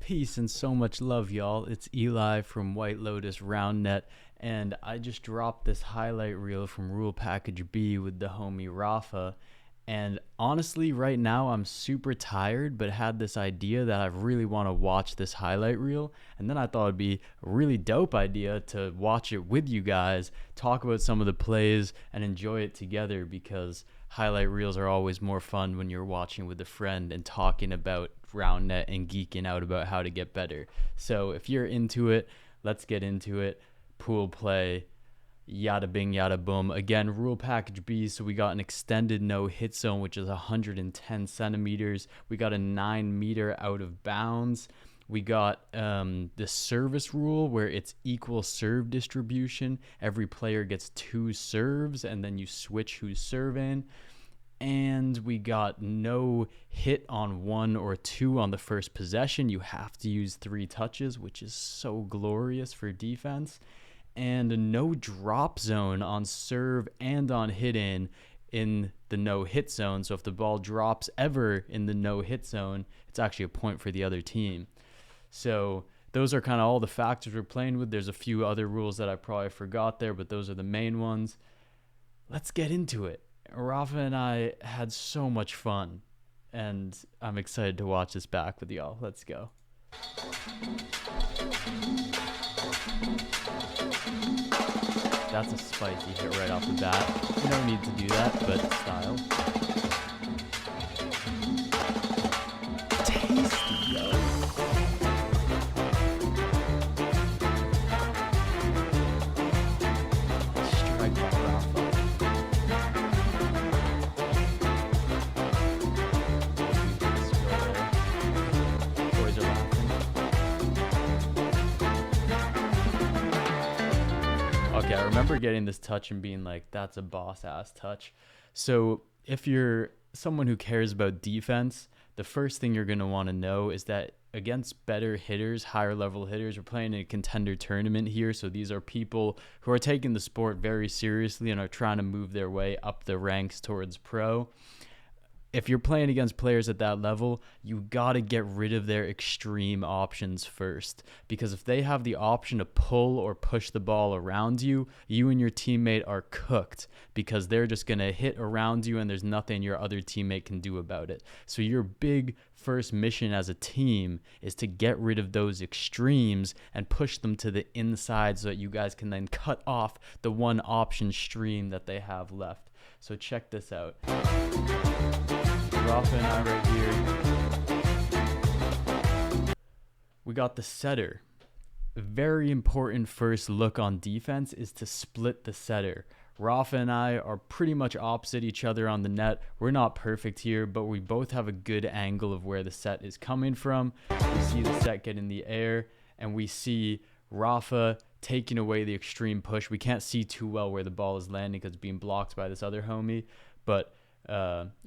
Peace and so much love, y'all. It's Eli from White Lotus Roundnet, and I just dropped this highlight reel from Rule Package B with the homie Rafa. And honestly, right now I'm super tired, but had this idea that I really want to watch this highlight reel. And then I thought it'd be a really dope idea to watch it with you guys, talk about some of the plays, and enjoy it together because highlight reels are always more fun when you're watching with a friend and talking about Roundnet and geeking out about how to get better. So if you're into it, let's get into it. Pool play, yada bing, yada boom. Again, rule package B, so we got an extended no hit zone, which is 110 centimeters. We got a 9-meter out of bounds. We got the service rule where it's equal serve distribution. Every player gets 2 serves, and then you switch who's serving. And we got no hit on 1 or 2 on the first possession. You have to use 3 touches, which is so glorious for defense. And no drop zone on serve and on hit in the no hit zone. So if the ball drops ever in the no hit zone, it's actually a point for the other team. So those are kind of all the factors we're playing with. There's a few other rules that I probably forgot there, but those are the main ones. Let's get into it. Rafa and I had so much fun, and I'm excited to watch this back with y'all. Let's go. That's a spicy hit right off the bat. No need to do that, but style. Tasty, yo. Strike by Rafa. Boys are laughing. Okay, I remember getting this touch and being like, that's a boss-ass touch. So if you're someone who cares about defense, the first thing you're going to want to know is that against better hitters, higher level hitters, we're playing a contender tournament here. So these are people who are taking the sport very seriously and are trying to move their way up the ranks towards pro. If you're playing against players at that level, you got to get rid of their extreme options first. Because if they have the option to pull or push the ball around you, you and your teammate are cooked because they're just going to hit around you and there's nothing your other teammate can do about it. So your big first mission as a team is to get rid of those extremes and push them to the inside so that you guys can then cut off the one option stream that they have left. So check this out. Rafa and I right here. We got the setter. A very important first look on defense is to split the setter. Rafa and I are pretty much opposite each other on the net. We're not perfect here, but we both have a good angle of where the set is coming from. We see the set get in the air, and we see Rafa taking away the extreme push. We can't see too well where the ball is landing because it's being blocked by this other homie, but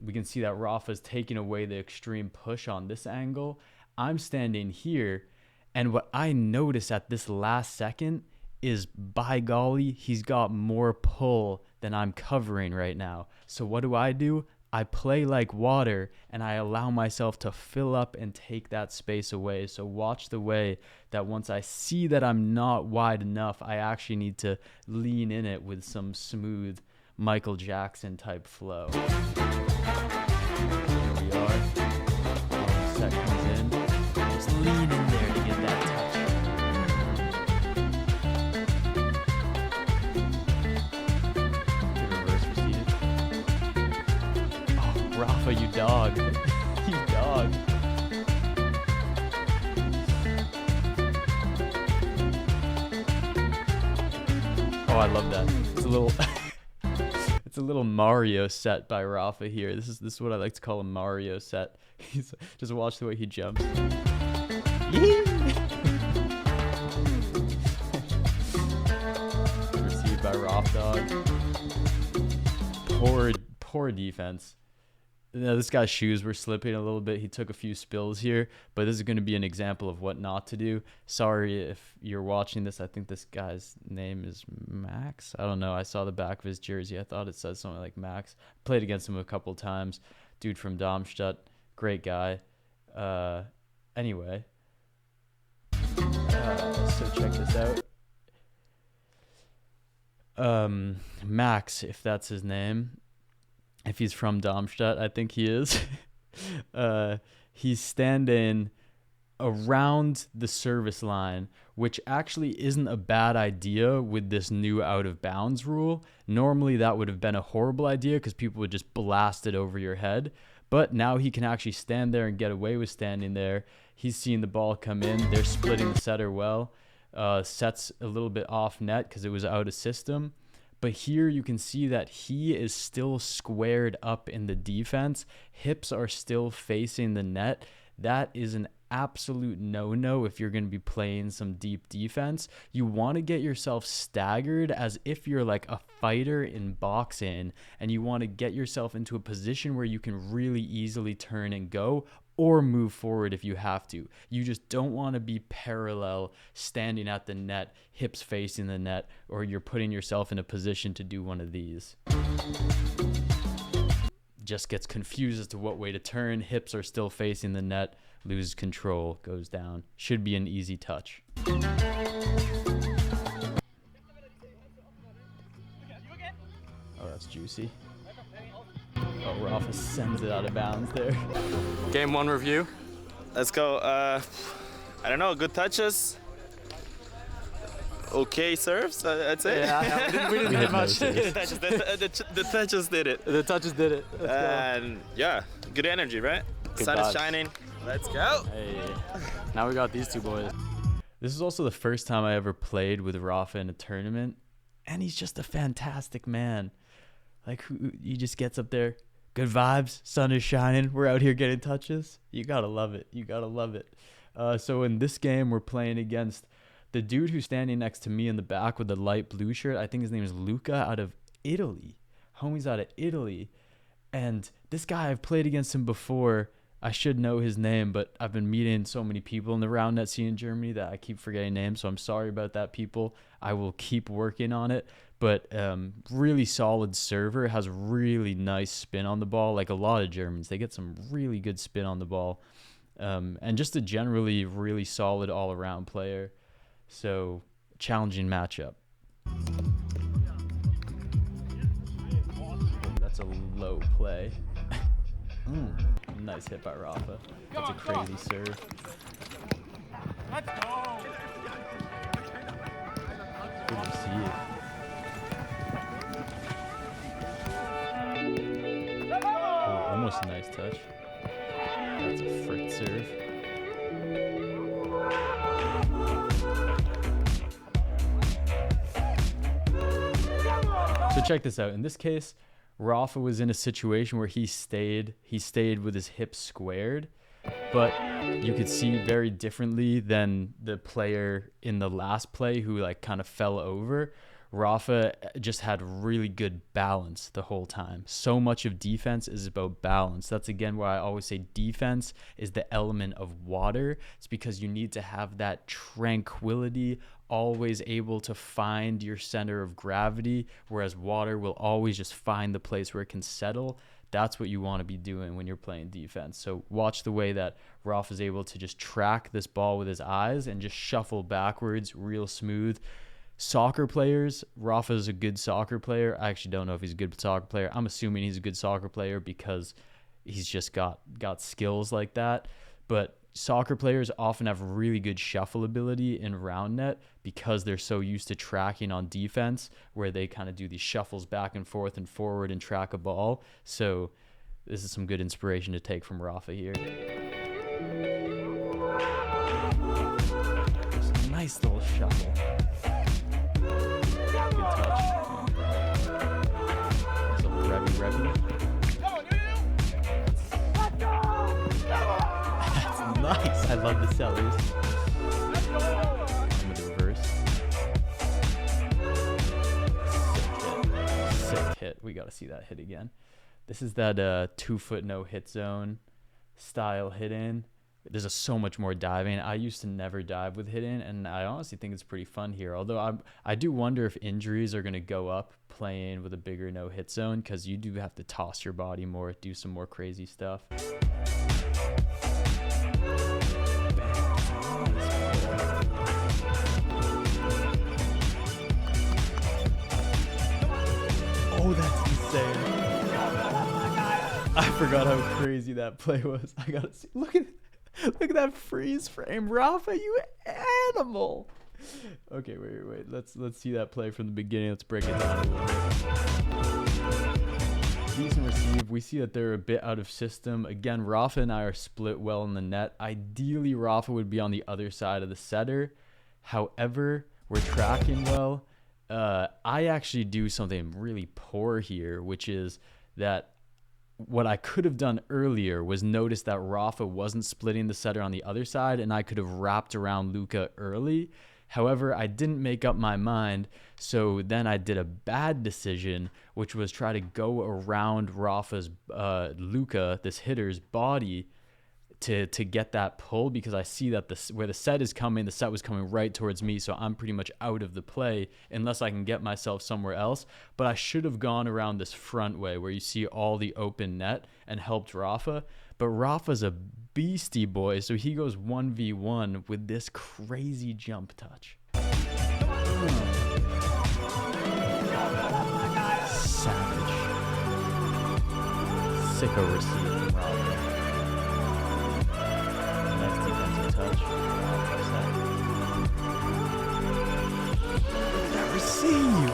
we can see that Rafa's taking away the extreme push on this angle. I'm standing here, and what I notice at this last second is, by golly, he's got more pull than I'm covering right now. So what do? I play like water, and I allow myself to fill up and take that space away. So watch the way that once I see that I'm not wide enough, I actually need to lean in it with some smooth Michael Jackson type flow. Here we are. The set comes in. Just lean in there to get that touch. To reverse proceeded. Oh, Rafa, you dog. You dog. Oh, I love that. It's a little... It's a little Mario set by Rafa here. This is what I like to call a Mario set. Just watch the way he jumps. Received by Rafa dog. Poor defense. Now, this guy's shoes were slipping a little bit. He took a few spills here, but this is going to be an example of what not to do. Sorry if you're watching this. I think this guy's name is Max. I don't know. I saw the back of his jersey. I thought it said something like Max. Played against him a couple times. Dude from Darmstadt. Great guy. Anyway, So check this out. Max, if that's his name, if he's from Darmstadt, I think he is. He's standing around the service line, which actually isn't a bad idea with this new out of bounds rule. Normally that would have been a horrible idea because people would just blast it over your head. But now he can actually stand there and get away with standing there. He's seeing the ball come in. They're splitting the setter well. Sets a little bit off net because it was out of system. But here you can see that he is still squared up in the defense. Hips are still facing the net. That is an absolute no-no if you're going to be playing some deep defense. You want to get yourself staggered as if you're like a fighter in boxing, and you want to get yourself into a position where you can really easily turn and go or move forward if you have to. You just don't want to be parallel standing at the net, hips facing the net, or you're putting yourself in a position to do one of these. Just gets confused as to what way to turn. Hips are still facing the net, loses control, goes down. Should be an easy touch. Oh, that's juicy. Oh, Rafa sends it out of bounds there. Game 1 review. Let's go. I don't know, good touches. Okay serves, I'd say. Yeah, we didn't hit much. The touches did it. The touches did it. And yeah, good energy, right? Good Sun vibes. is shining. Let's go. Hey, now we got these two boys. This is also the first time I ever played with Rafa in a tournament, and he's just a fantastic man. Like, he just gets up there, good vibes, sun is shining, we're out here getting touches. You gotta love it. You gotta love it. So in this game, we're playing against the dude who's standing next to me in the back with the light blue shirt. I think his name is Luca, out of Italy. Homie's out of Italy. And this guy, I've played against him before. I should know his name, but I've been meeting so many people in the Roundnet scene in Germany that I keep forgetting names, so I'm sorry about that, people. I will keep working on it. But really solid server, has really nice spin on the ball. Like a lot of Germans, they get some really good spin on the ball. And just a generally really solid all-around player. So, challenging matchup. That's a low play. Nice hit by Rafa. That's a crazy serve. Let's go. Good to see it. Oh, almost a nice touch. That's a frick serve. So check this out. In this case, Rafa was in a situation where he stayed with his hips squared, but you could see very differently than the player in the last play who like kind of fell over. Rafa just had really good balance the whole time. So much of defense is about balance. That's again why I always say defense is the element of water. It's because you need to have that tranquility, always able to find your center of gravity, whereas water will always just find the place where it can settle. That's what you want to be doing when you're playing defense. So watch the way that Rafa is able to just track this ball with his eyes and just shuffle backwards real smooth. Soccer players, Rafa is a good soccer player. I actually don't know if he's a good soccer player. I'm assuming he's a good soccer player because he's just got skills like that. But soccer players often have really good shuffle ability in Roundnet because they're so used to tracking on defense, where they kind of do these shuffles back and forth and forward and track a ball. So this is some good inspiration to take from Rafa here. Just a nice little shuffle. Good touch. It's a Revy. That's nice. I love the sellers. I'm gonna reverse. Sick hit. We gotta see that hit again. This is that 2-foot no hit zone style hit in. There's so much more diving. I used to never dive with hit in, and I honestly think it's pretty fun here. Although I do wonder if injuries are going to go up playing with a bigger no hit zone, because you do have to toss your body more, do some more crazy stuff. I forgot how crazy that play was. I gotta see. Look at that freeze frame, Rafa, you animal. Okay, wait. Let's see that play from the beginning. Let's break it down a little bit. Decent receive. We see that they're a bit out of system. Again, Rafa and I are split well in the net. Ideally, Rafa would be on the other side of the setter. However, we're tracking well. I actually do something really poor here, which is that what I could have done earlier was notice that Rafa wasn't splitting the setter on the other side, and I could have wrapped around Luka early. However, I didn't make up my mind, so then I did a bad decision, which was try to go around Rafa's Luka, this hitter's body, to get that pull, because I see that where the set is coming, the set was coming right towards me, so I'm pretty much out of the play unless I can get myself somewhere else. But I should have gone around this front way where you see all the open net and helped Rafa. But Rafa's a beastie boy, so he goes 1v1 with this crazy jump touch. Savage. Sicko receive from Rafa. Nice defensive touch. That receive.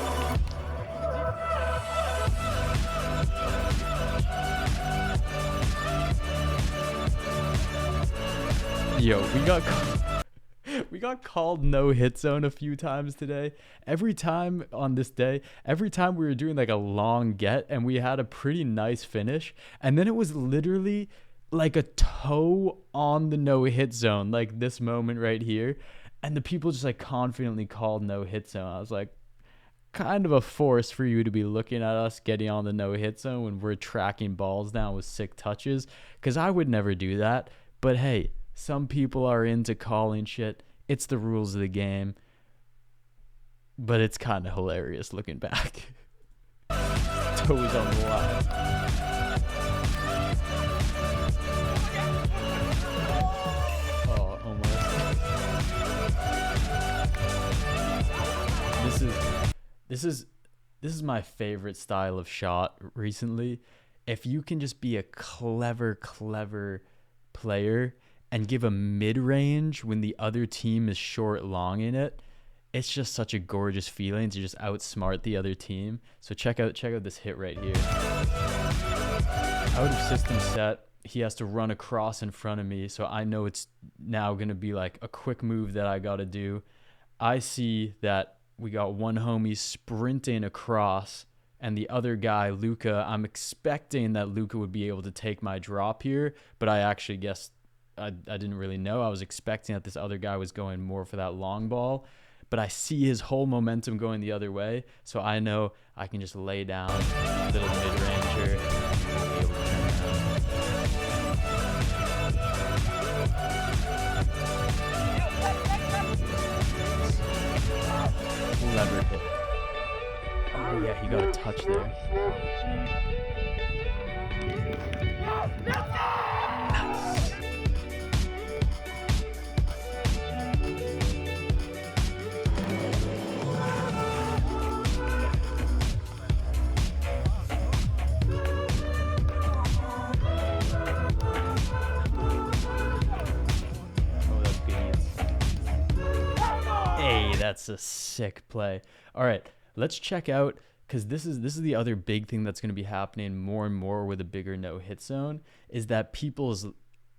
Yo, we got called no hit zone a few times today. Every time on this day, every time we were doing like a long get and we had a pretty nice finish, and then it was literally like a toe on the no hit zone, like this moment right here, and the people just like confidently called no hit zone. I was like, kind of a force for you to be looking at us getting on the no hit zone when we're tracking balls down with sick touches, because I would never do that. But hey, some people are into calling shit. It's the rules of the game. But it's kind of hilarious looking back. Toes on the line. Oh, almost. This is my favorite style of shot recently. If you can just be a clever player and give a mid-range when the other team is short long in it, it's just such a gorgeous feeling to just outsmart the other team. So check out this hit right here. Out of system set, he has to run across in front of me, so I know it's now going to be like a quick move that I got to do. I see that we got one homie sprinting across, and the other guy, Luka, I'm expecting that Luka would be able to take my drop here, but I actually guessed I didn't really know. I was expecting that this other guy was going more for that long ball, but I see his whole momentum going the other way, so I know I can just lay down a little mid-ranger and be able to turn around. Clever hit. Oh yeah, he got a touch there. That's a sick play. All right, let's check out, because this is the other big thing that's going to be happening more and more with a bigger no hit zone, is that people's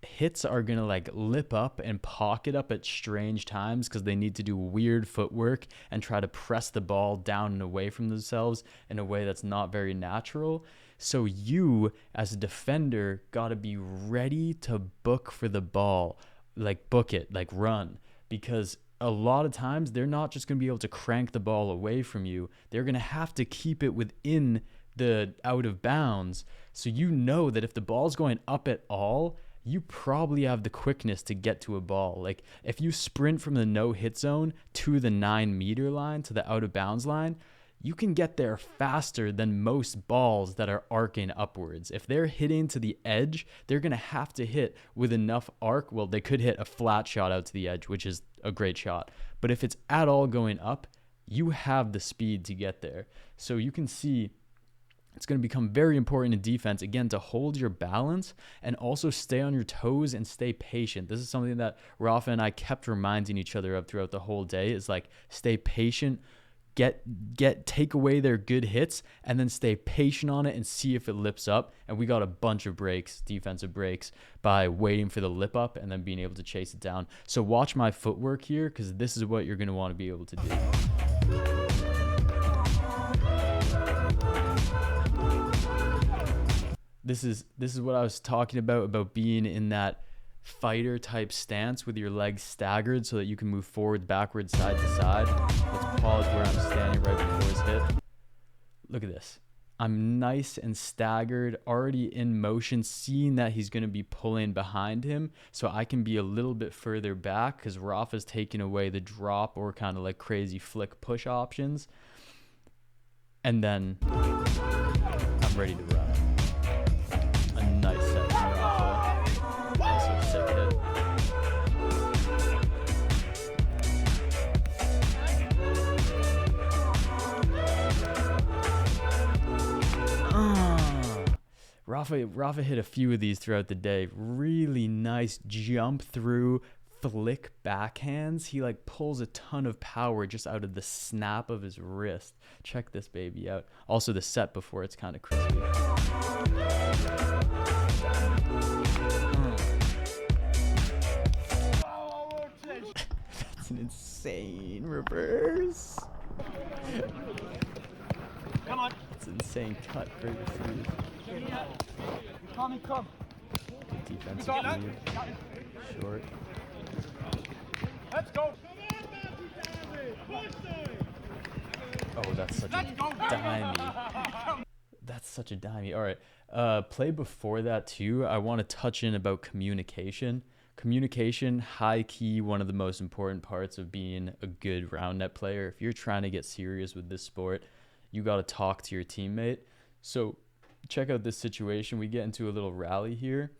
hits are going to like lip up and pocket up at strange times because they need to do weird footwork and try to press the ball down and away from themselves in a way that's not very natural. So you, as a defender, got to be ready to book for the ball, like book it, like run, because a lot of times they're not just going to be able to crank the ball away from you. They're going to have to keep it within the out of bounds. So you know that if the ball's going up at all, you probably have the quickness to get to a ball. Like if you sprint from the no hit zone to the 9 meter line, to the out of bounds line, you can get there faster than most balls that are arcing upwards. If they're hitting to the edge, they're going to have to hit with enough arc. Well, they could hit a flat shot out to the edge, which is a great shot. But if it's at all going up, you have the speed to get there. So you can see It's going to become very important in defense, again, to hold your balance and also stay on your toes and stay patient. This is something that Rafa and I kept reminding each other of throughout the whole day, is like, stay patient, take away their good hits, and then stay patient on it and see if it lips up. And we got a bunch of breaks, defensive breaks, by waiting for the lip up and then being able to chase it down. So watch my footwork here, because this is what you're going to want to be able to do. This is what I was talking about being in that fighter type stance with your legs staggered so that you can move forward, backwards, side to side. Let's pause where I'm standing right before his hit. Look at this. I'm nice and staggered, already in motion, seeing that he's going to be pulling behind him, so I can be a little bit further back because Rafa's taking away the drop or kind of like crazy flick push options. And then I'm ready to run. A nice set from Rafa. Also a sick hit. Rafa hit a few of these throughout the day. Really nice jump through flick backhands. He like pulls a ton of power just out of the snap of his wrist. Check this baby out. Also the set before, it's kind of crispy. That's an insane reverse. Come on. It's an insane cut for the sleeve. Come. Good defensive lead. Short. Let's go. Oh, that's such a dimey. That's such a dimey. All right. Play before that too. I want to touch in about communication. Communication, high key, one of the most important parts of being a good round net player. If you're trying to get serious with this sport, you got to talk to your teammate. So check out this situation. We get into a little rally here,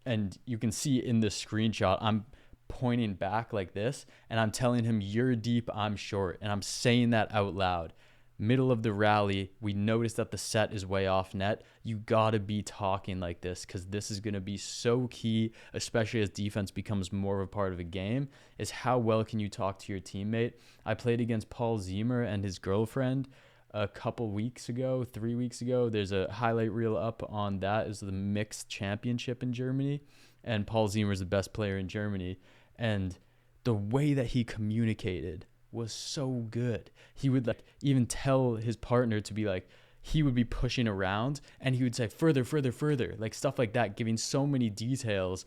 and you can see in this screenshot, I'm pointing back like this, and I'm telling him, you're deep, I'm short, and I'm saying that out loud. Middle of the rally, we notice that the set is way off net. You got to be talking like this, because this is going to be so key, especially as defense becomes more of a part of a game, is how well can you talk to your teammate. I played against Paul Ziemer and his girlfriend a couple weeks ago, 3 weeks ago. There's a highlight reel up on that. Is the mixed championship in Germany, and Paul Ziemer is the best player in Germany. And the way that he communicated was so good. He would like even tell his partner to be like, he would be pushing around and he would say further, like stuff like that, giving so many details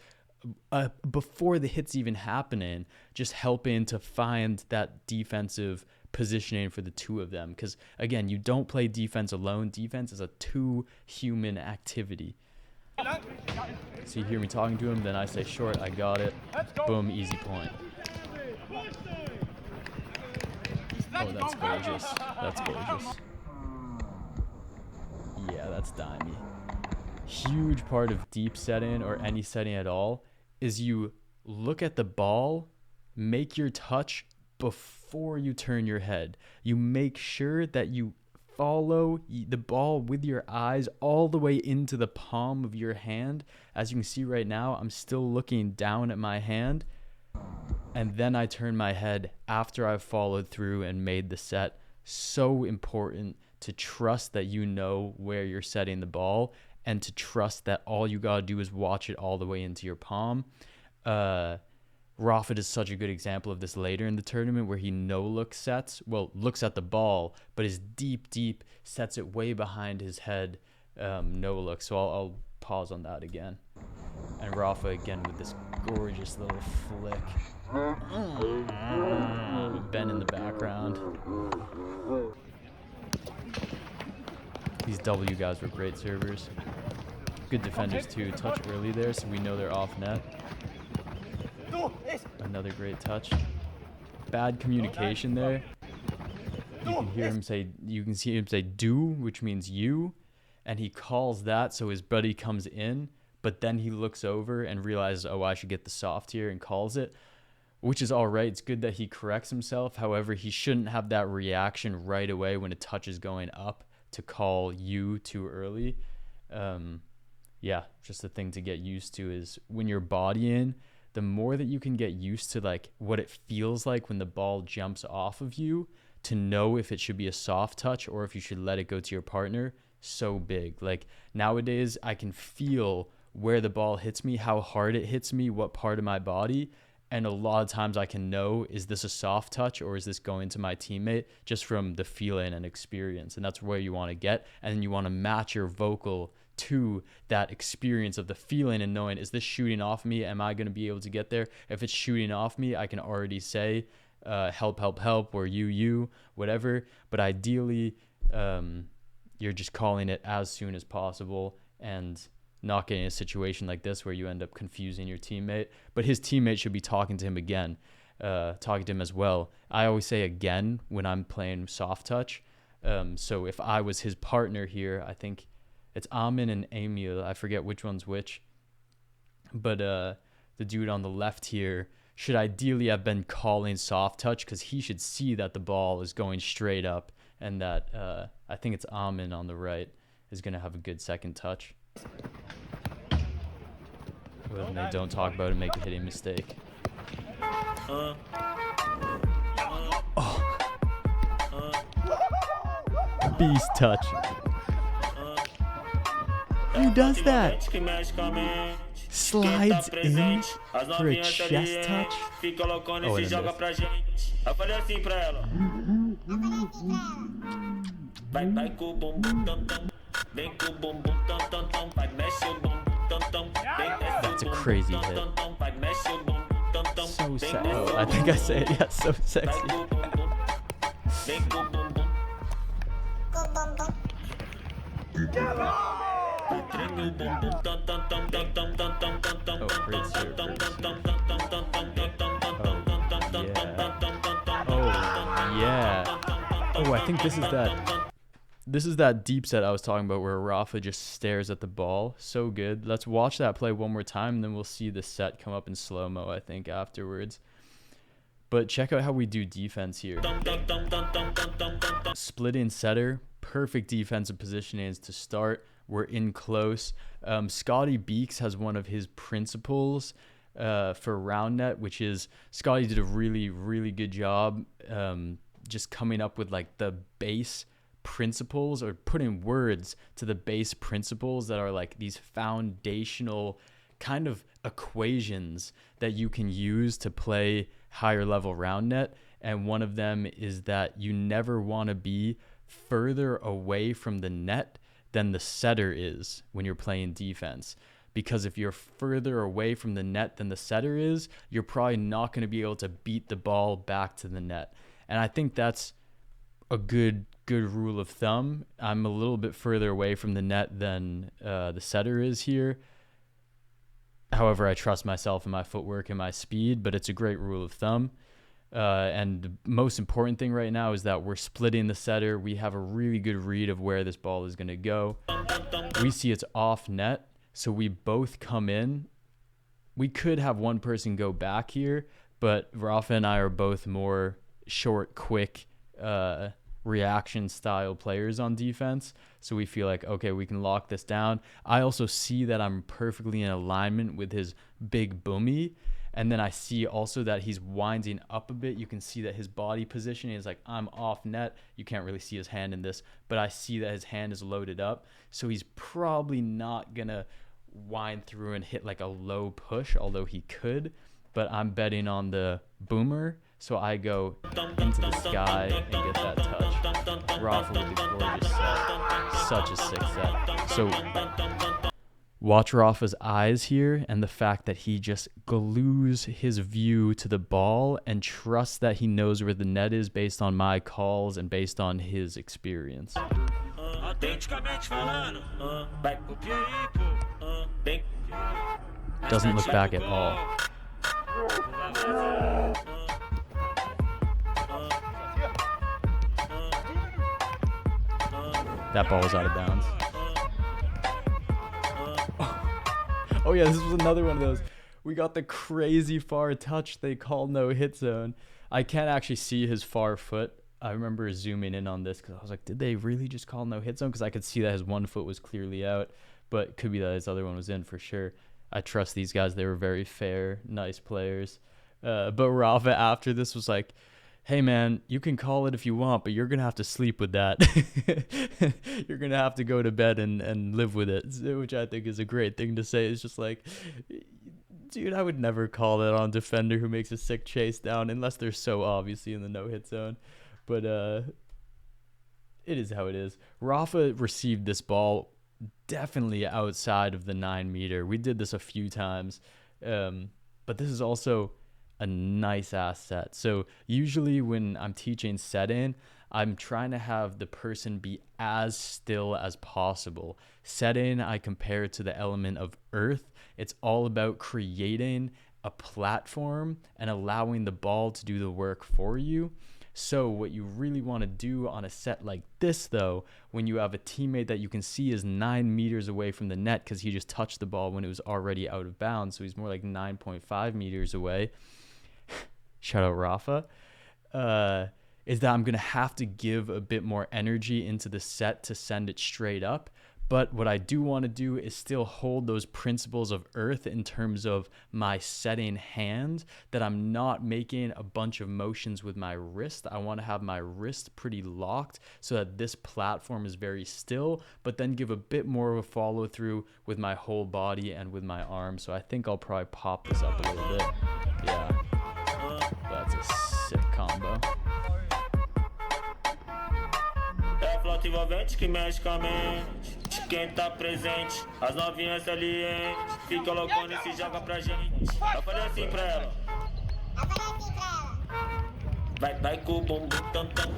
before the hit's even happening, just helping to find that defensive positioning for the two of them. Because again, you don't play defense alone. Defense is a two human activity. So you hear me talking to him, then I say short, I got it, boom, easy point. Oh, that's gorgeous. That's gorgeous. Yeah, that's dimey. Huge part of deep setting, or any setting at all, is you look at the ball, make your touch before you turn your head. You make sure that you follow the ball with your eyes all the way into the palm of your hand. As you can see right now, I'm still looking down at my hand, and then I turn my head after I've followed through and made the set. So important to trust that you know where you're setting the ball, and to trust that all you gotta do is watch it all the way into your palm. Rafa is such a good example of this later in the tournament, where he looks at the ball, but is deep, sets it way behind his head, no look. So I'll pause on that again. And Rafa again with this gorgeous little flick. Ben in the background. These W guys were great servers. Good defenders too. Touch early there, so we know they're off net. Another great touch. Bad communication there. You can see him say do, which means you, and he calls that, so his buddy comes in, but then he looks over and realizes, oh, I should get the soft here, and calls it, which is all right. It's good that he corrects himself. However, he shouldn't have that reaction right away when a touch is going up to call you too early. Yeah, just a thing to get used to is when you're bodying, the more that you can get used to like what it feels like when the ball jumps off of you, to know if it should be a soft touch or if you should let it go to your partner, so big. Like nowadays I can feel where the ball hits me, how hard it hits me, what part of my body. And a lot of times I can know, is this a soft touch or is this going to my teammate, just from the feeling and experience. And that's where you want to get. And you want to match your vocal to that experience of the feeling and knowing, is this shooting off me? Am I going to be able to get there? If it's shooting off me, I can already say, help, help, help, or you, whatever. But ideally, you're just calling it as soon as possible and not getting a situation like this where you end up confusing your teammate. But his teammate should be talking to him again, talking to him as well. I always say again when I'm playing soft touch. So if I was his partner here, I think it's Amin and Emil. I forget which one's which. But the dude on the left here should ideally have been calling soft touch, because he should see that the ball is going straight up, and that I think it's Amin on the right is going to have a good second touch. When they don't talk about it, make a hitting mistake. Oh. Beast touch. Who does that? Slides in for a chest touch? Oh, and then that's a crazy hit. So sexy. Oh, I think I say it. Yeah, so sexy. Oh, great serve. Oh, yeah. Oh, I think this is that deep set I was talking about where Rafa just stares at the ball. So good. Let's watch that play one more time, and then we'll see the set come up in slow-mo, I think, afterwards. But check out how we do defense here. Split-in setter. Perfect defensive positioning to start. We're in close. Scotty Beeks has one of his principles for Roundnet, which is Scotty did a really, really good job just coming up with like the base principles, or putting words to the base principles that are like these foundational kind of equations that you can use to play higher level Roundnet. And one of them is that you never want to be further away from the net than the setter is when you're playing defense. Because if you're further away from the net than the setter is, you're probably not going to be able to beat the ball back to the net. And I think that's a good rule of thumb. I'm a little bit further away from the net than the setter is here. However, I trust myself and my footwork and my speed, but it's a great rule of thumb. And the most important thing right now is that we're splitting the setter. We have a really good read of where this ball is going to go. We see it's off net, so we both come in. We could have one person go back here, but Rafa and I are both more short, quick, reaction style players on defense. So we feel like, okay, we can lock this down. I also see that I'm perfectly in alignment with his big boomy. And then I see also that he's winding up a bit. You can see that his body positioning is like, I'm off net. You can't really see his hand in this, but I see that his hand is loaded up. So he's probably not going to wind through and hit like a low push, although he could. But I'm betting on the boomer. So I go into the sky and get that touch. Rafa with the gorgeous set. Such a sick set. So watch Rafa's eyes here, and the fact that he just glues his view to the ball and trusts that he knows where the net is based on my calls and based on his experience. Doesn't look back at all. That ball was out of bounds. Oh yeah, this was another one of those. We got the crazy far touch they call no hit zone. I can't actually see his far foot. I remember zooming in on this because I was like, did they really just call no hit zone? Because I could see that his one foot was clearly out, but it could be that his other one was in for sure. I trust these guys. They were very fair, nice players. But Rafa after this was like, hey man, you can call it if you want, but you're going to have to sleep with that. You're going to have to go to bed and live with it, which I think is a great thing to say. It's just like, dude, I would never call that on a defender who makes a sick chase down unless they're so obviously in the no-hit zone. But it is how it is. Rafa received this ball definitely outside of the 9 meter. We did this a few times. But this is also a nice ass set. So usually when I'm teaching set in, I'm trying to have the person be as still as possible. Set in, I compare it to the element of earth. It's all about creating a platform and allowing the ball to do the work for you. So what you really want to do on a set like this, though, when you have a teammate that you can see is 9 meters away from the net because he just touched the ball when it was already out of bounds, so he's more like 9.5 meters away. Shout out Rafa. Is that I'm going to have to give a bit more energy into the set to send it straight up. But what I do want to do is still hold those principles of earth in terms of my setting hand, that I'm not making a bunch of motions with my wrist. I want to have my wrist pretty locked so that this platform is very still, but then give a bit more of a follow through with my whole body and with my arm. So I think I'll probably pop this up a little bit. Yeah, that's a sick combo. Flauta envolvente que mexe com a mente. Quem tá presente, as novinhas salientes. Fica loucona e se joga pra gente. Eu falei assim pra ela. Vai com o bumbum tam tam.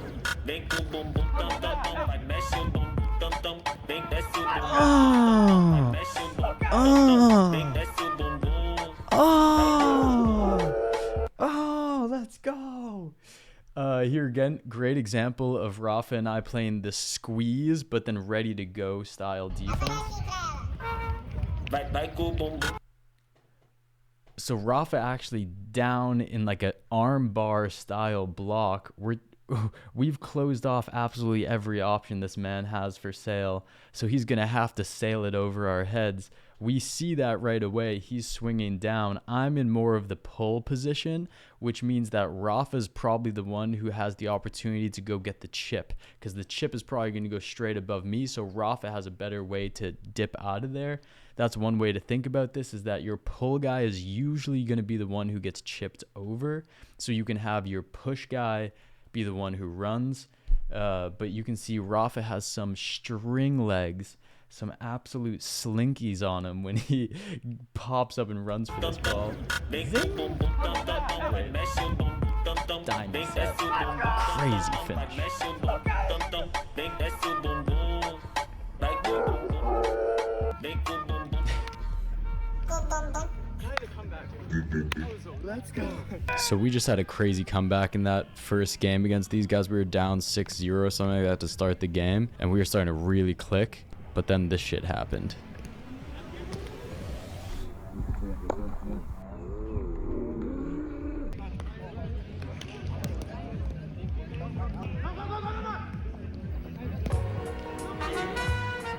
Vem com o bumbum tam tam tam. Vai mexe o bumbum tam tam. Vem desce o bumbum. Vai mexe o bumbum tam tam. Vem desce o bumbum. Oh, let's go. Here again, great example of Rafa and I playing the squeeze, but then ready to go style defense. So Rafa actually down in like an arm bar style block. We've closed off absolutely every option this man has for sale. So he's going to have to sail it over our heads. We see that right away. He's swinging down. I'm in more of the pull position, which means that Rafa's probably the one who has the opportunity to go get the chip, because the chip is probably going to go straight above me. So Rafa has a better way to dip out of there. That's one way to think about this, is that your pull guy is usually going to be the one who gets chipped over. So you can have your push guy be the one who runs. But you can see Rafa has some string legs, some absolute slinkies on him when he pops up and runs for this ball. Diamond set. Crazy finish. Let's go. So we just had a crazy comeback in that first game against these guys. We were down 6-0 or something like that to start the game, and we were starting to really click. But then this shit happened.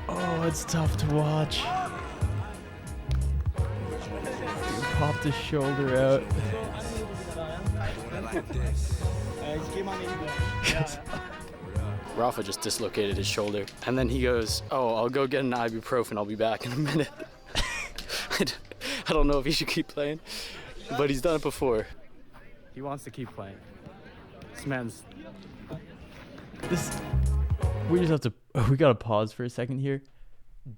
Oh, it's tough to watch. He popped his shoulder out. Rafa just dislocated his shoulder, and then he goes, "Oh, I'll go get an ibuprofen. I'll be back in a minute." I don't know if he should keep playing, but he's done it before. He wants to keep playing. This man's... We just have to... we gotta pause for a second here.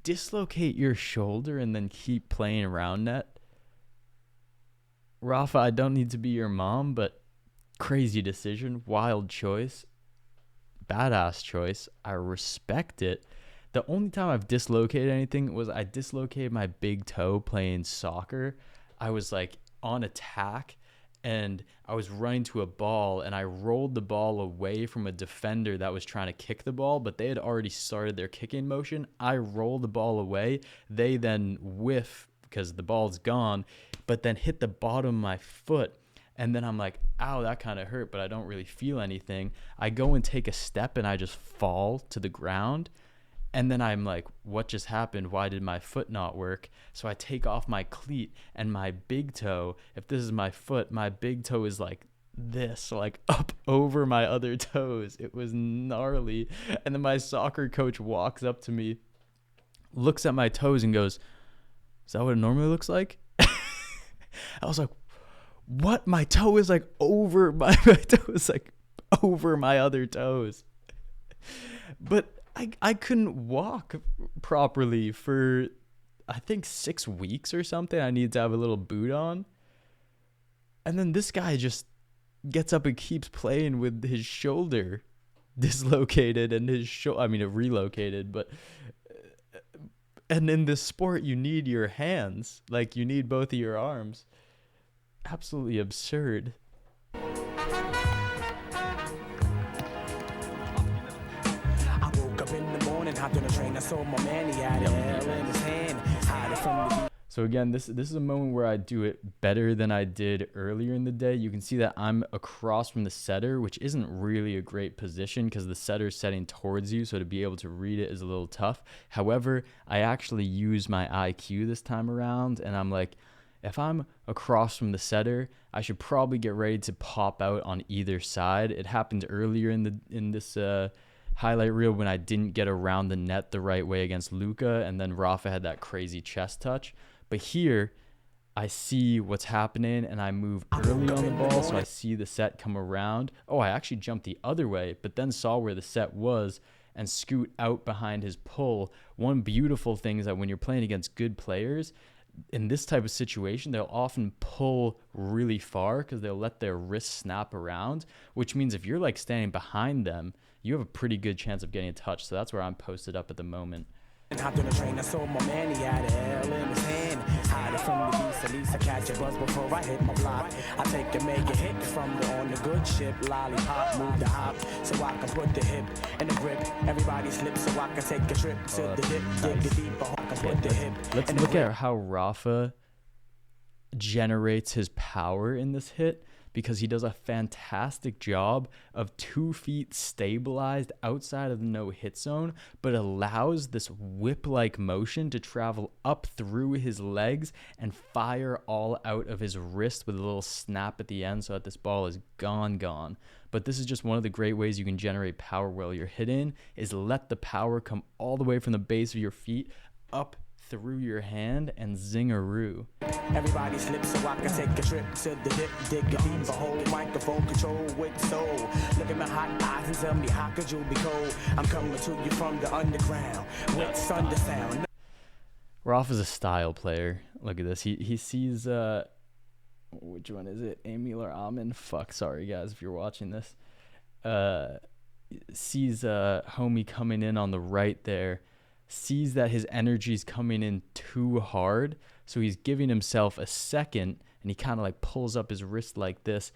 Dislocate your shoulder and then keep playing Roundnet? Rafa, I don't need to be your mom, but crazy decision, wild choice, badass choice. I respect it. The only time I've dislocated anything was I dislocated my big toe playing soccer. I was like on attack and I was running to a ball and I rolled the ball away from a defender that was trying to kick the ball, but they had already started their kicking motion. I rolled the ball away. They then whiff because the ball's gone, but then hit the bottom of my foot. And then I'm like, ow, that kind of hurt, but I don't really feel anything. I go and take a step and I just fall to the ground. And then I'm like, what just happened? Why did my foot not work? So I take off my cleat, and my big toe, if this is my foot, my big toe is like this, like up over my other toes. It was gnarly. And then my soccer coach walks up to me, looks at my toes and goes, is that what it normally looks like? I was like, what? My toe is like over my toe is like over my other toes. But I couldn't walk properly for, I think, 6 weeks or something. I needed to have a little boot on. And then this guy just gets up and keeps playing with his shoulder dislocated and his I mean, it relocated, but and in this sport you need your hands, like you need both of your arms. Absolutely absurd. I woke up in the morning, hopped on a train, I saw my man, he had a hell in his hand, hide it from the So again, this is a moment where I do it better than I did earlier in the day. You can see that I'm across from the setter, which isn't really a great position because the setter's setting towards you, so to be able to read it is a little tough. However, I actually use my IQ this time around, and I'm like, if I'm across from the setter, I should probably get ready to pop out on either side. It happened earlier in this highlight reel when I didn't get around the net the right way against Luka, and then Rafa had that crazy chest touch. But here, I see what's happening, and I move early on the ball, so I see the set come around. Oh, I actually jumped the other way, but then saw where the set was and scoot out behind his pull. One beautiful thing is that when you're playing against good players, in this type of situation, they'll often pull really far because they'll let their wrists snap around, which means if you're like standing behind them, you have a pretty good chance of getting a touch. So that's where I'm posted up at the moment. hopped on a train, I saw my man, he had a hell in his hand. Hide it from the beast, at least I catch a buzz before I hit my block. I take and make a hit from the on the good ship. Lollipop, move the hop, so I can put the hip in the grip. Everybody slips so I can take a trip to the dip. Dig it deeper, I can put the hip. Let's look at how Rafa generates his power in this hit, because he does a fantastic job of 2 feet stabilized outside of the no-hit zone, but allows this whip-like motion to travel up through his legs and fire all out of his wrist with a little snap at the end so that this ball is gone. But this is just one of the great ways you can generate power while you're hitting, is let the power come all the way from the base of your feet up through your hand and zing-a-roo. Everybody slips so I can take a trip to the dip, dig a deeper hole, microphone control with soul. Look at my hot eyes and tell me how could you be cold? I'm coming to you from the underground with thunder sound. Rafa's a style player. Look at this. He sees which one is it? Emil or Amin? Fuck, sorry guys if you're watching this. Sees homie coming in on the right there. Sees that his energy's coming in too hard, so he's giving himself a second, and he kind of like pulls up his wrist like this,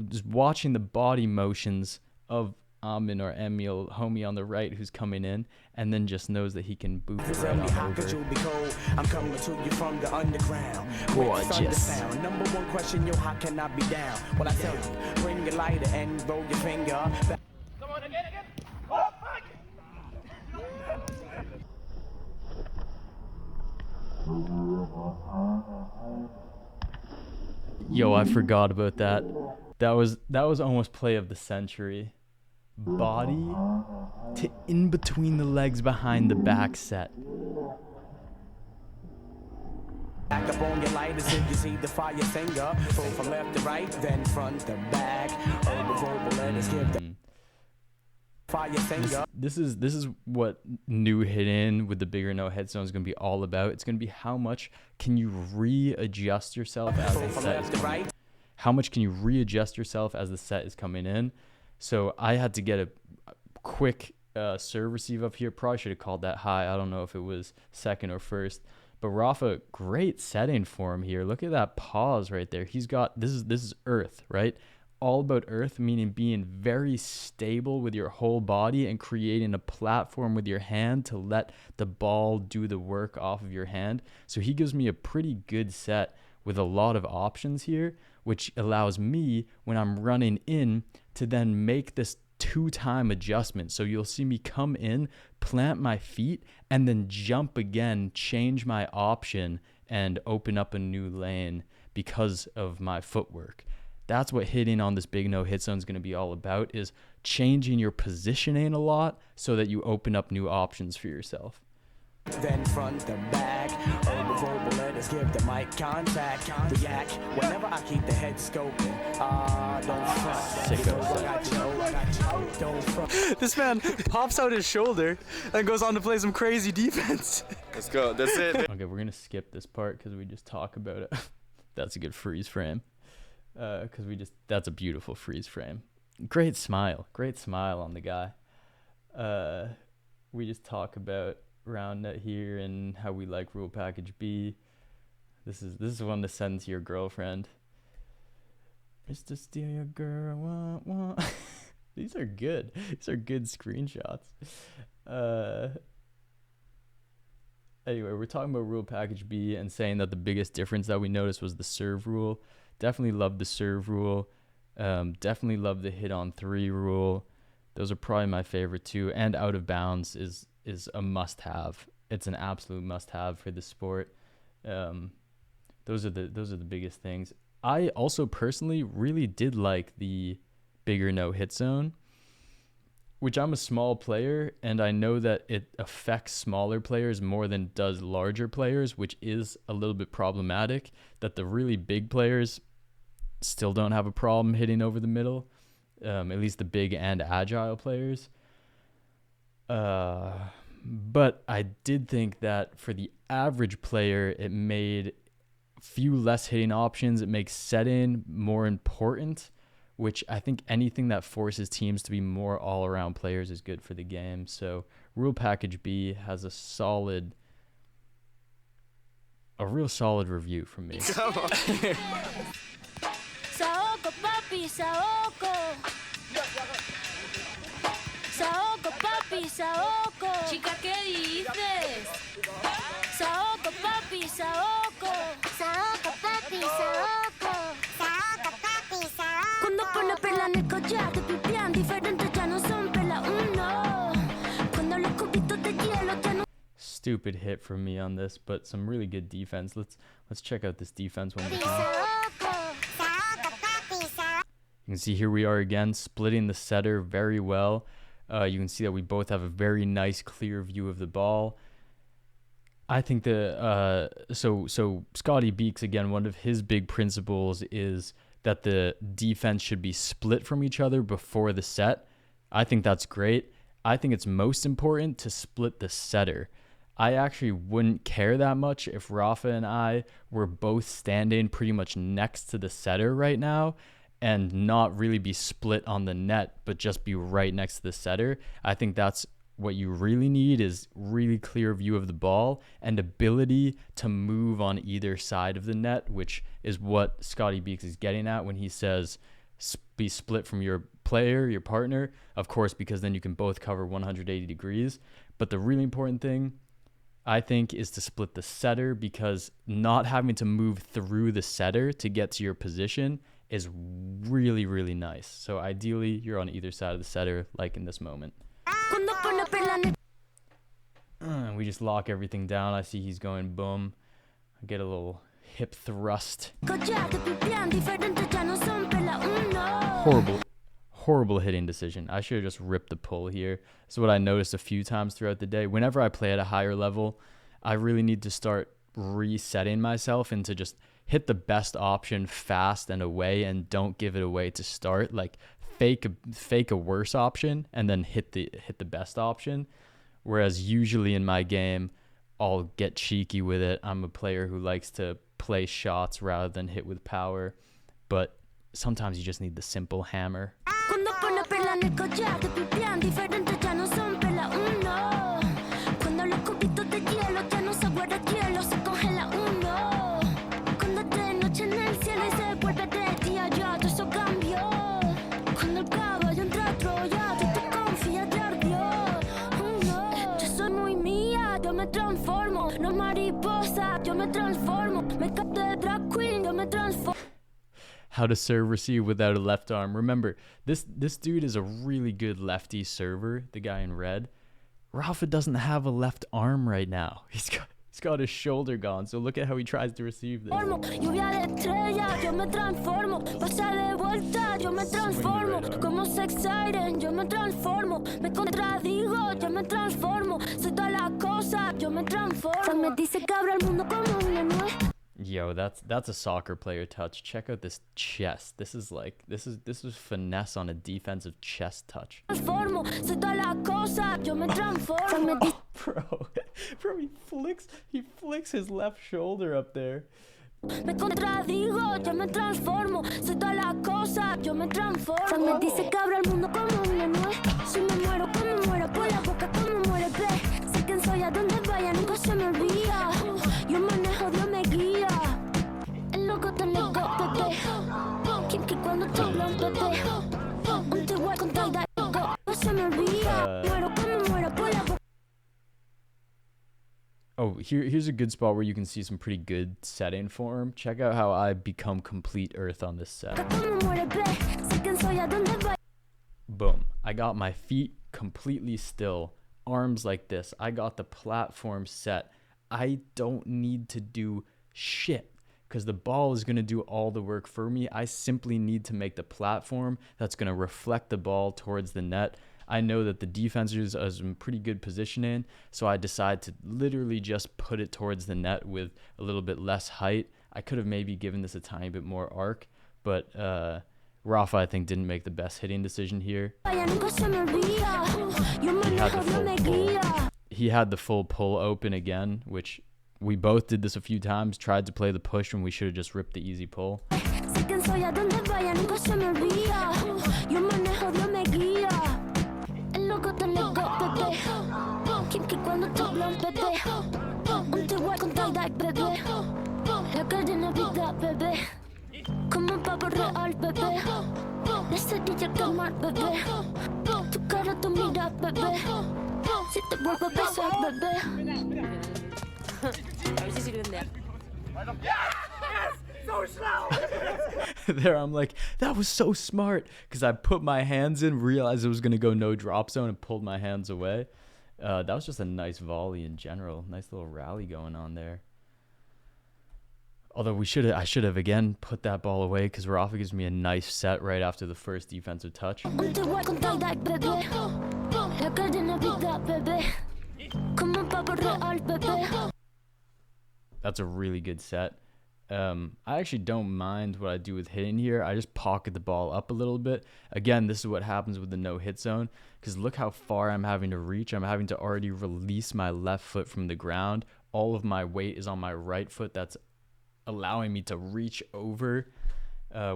just watching the body motions of Amin or Emil, homie on the right who's coming in, and then just knows that he can boot it right on over. I'm coming to you from the underground. Gorgeous. Number one question, yo, how can I be down? Well, I tell you, bring your lighter and roll your finger. Come on, again. Oh, fuck! Yo, I forgot about that. That was almost play of the century. Body to in between the legs behind the back set. Back up on your lighter so you see the fire finger. Pull from left to right, then front to back. Let us give the fire finger. This is what new hit-in with the bigger no-head zone is going to be all about. It's going to be how much can you readjust yourself as the set is coming in. How much can you readjust yourself as the set is coming in? So I had to get a quick serve receive up here. Probably should have called that high. I don't know if it was second or first. But Rafa, great setting for him here. Look at that pause right there. He's got, this is earth, right? All about earth, meaning being very stable with your whole body and creating a platform with your hand to let the ball do the work off of your hand. So he gives me a pretty good set with a lot of options here, which allows me, when I'm running in, to then make this 2-time adjustment. So you'll see me come in, plant my feet, and then jump again, change my option, and open up a new lane because of my footwork. That's what hitting on this big no hit zone is going to be all about, is changing your positioning a lot so that you open up new options for yourself. Then front to back, verbal letters give the mic contact, react whenever I keep the head scoping. Don't front. Don't front. This man pops out his shoulder and goes on to play some crazy defense. Let's go. That's it. Okay, we're going to skip this part because we just talk about it. That's a good freeze frame. That's a beautiful freeze frame. Great smile on the guy. We just talk about Roundnet here and how we like rule package B. This is one to send to your girlfriend. Just to steal your girl. Wah, wah. These are good screenshots. Anyway, we're talking about rule package B and saying that the biggest difference that we noticed was the serve rule. Definitely love the serve rule. Definitely love the hit on 3 rule. Those are probably my favorite too. And out of bounds is a must-have. It's an absolute must-have for the sport. Those are the biggest things. I also personally really did like the bigger no hit zone, which I'm a small player, and I know that it affects smaller players more than it does larger players, which is a little bit problematic, that the really big players still don't have a problem hitting over the middle, at least the big and agile players. But I did think that for the average player, it made few less hitting options. It makes setting more important, which I think anything that forces teams to be more all-around players is good for the game. So rule package B has a real solid review from me. Saoko, papi, Saoko. Saoko, papi, Saoko. Chica, ¿qué dices? Saoko, papi, Saoko. Saoko, papi, Saoko. Saoko, papi, Saoko. Cuando pone perla en el collar, te pipián diferentes, ya no son perla uno. Cuando los cubitos de hielo ya no. Stupid hit from me on this, but some really good defense. Let's check out this defense one more time. Saoko, Saoko, papi, Saoko. You can see here we are again, splitting the setter very well. You can see that we both have a very nice, clear view of the ball. I think so Scotty Beeks, again, one of his big principles is that the defense should be split from each other before the set. I think that's great. I think it's most important to split the setter. I actually wouldn't care that much if Rafa and I were both standing pretty much next to the setter right now and not really be split on the net, but just be right next to the setter. I think that's what you really need, is really clear view of the ball and ability to move on either side of the net, which is what Scotty Beeks is getting at when he says be split from your player, your partner, of course, because then you can both cover 180 degrees. But the really important thing, I think, is to split the setter, because not having to move through the setter to get to your position is really, really nice. So ideally, you're on either side of the setter, like in this moment. We just lock everything down. I see he's going boom. I get a little hip thrust. Horrible hitting decision. I should have just ripped the pull here. That's what I noticed a few times throughout the day. Whenever I play at a higher level, I really need to start resetting myself into just hit the best option fast and away, and don't give it away to start. Like fake a worse option and then hit the best option. Whereas usually in my game, I'll get cheeky with it. I'm a player who likes to play shots rather than hit with power, but sometimes you just need the simple hammer. how to serve receive without a left arm. Remember, this dude is a really good lefty server, the guy in red. Rafa doesn't have a left arm right now. He's got his shoulder gone, so look at how he tries to receive this. Lluvia de estrellas, yo me transformo. Pasa de vuelta, yo me transformo. Como sex siren, yo me transformo. Me contradigo, yo me transformo. Soy todas las cosas, yo me transformo. Me dice que abro el mundo como una nuez. Yo, that's a soccer player touch. Check out this chest. This is finesse on a defensive chest touch. Transformo, soy todas las cosas, yo me transformo. Oh, bro, he flicks his left shoulder up there. Me contradigo, yo me transformo. Soy todas las cosas, yo me transformo. Me dice que abro el mundo como una nuez. Si me muero, como muero, por la boca como muere el pez. Sé quién soy, a donde vaya, nunca se me olvida. Yo manejo, Dios me guía. El loco te le go, bebé. Quien que cuando te hablan, bebé. Un te voy con tal de go, no se me olvida. Muero, como muero, por la boca. Oh, here's a good spot where you can see some pretty good setting for him. Check out how I become complete earth on this set. Boom. I got my feet completely still. Arms like this. I got the platform set. I don't need to do shit because the ball is going to do all the work for me. I simply need to make the platform that's going to reflect the ball towards the net. I know that the defenders are in pretty good positioning, so I decide to literally just put it towards the net with a little bit less height. I could have maybe given this a tiny bit more arc, but Rafa, I think, didn't make the best hitting decision here. He had the full pull open again, which we both did this a few times, tried to play the push when we should have just ripped the easy pull. Como un pavo real, bebé. La cerilla quemar, bebé. Tu cara, tu mira, bebé. Si te vuelvo a besar, bebé. A ver si sirven de algo. There, I'm like, that was so smart, because I put my hands in, realized it was going to go no drop zone, and pulled my hands away. That was just a nice volley in general. Nice little rally going on there. Although I should have again put that ball away, because Rafa gives me a nice set right after the first defensive touch. That's a really good set. I actually don't mind what I do with hitting here. I just pocket the ball up a little bit. Again, this is what happens with the no hit zone, because look how far I'm having to reach. I'm having to already release my left foot from the ground. All of my weight is on my right foot. That's allowing me to reach over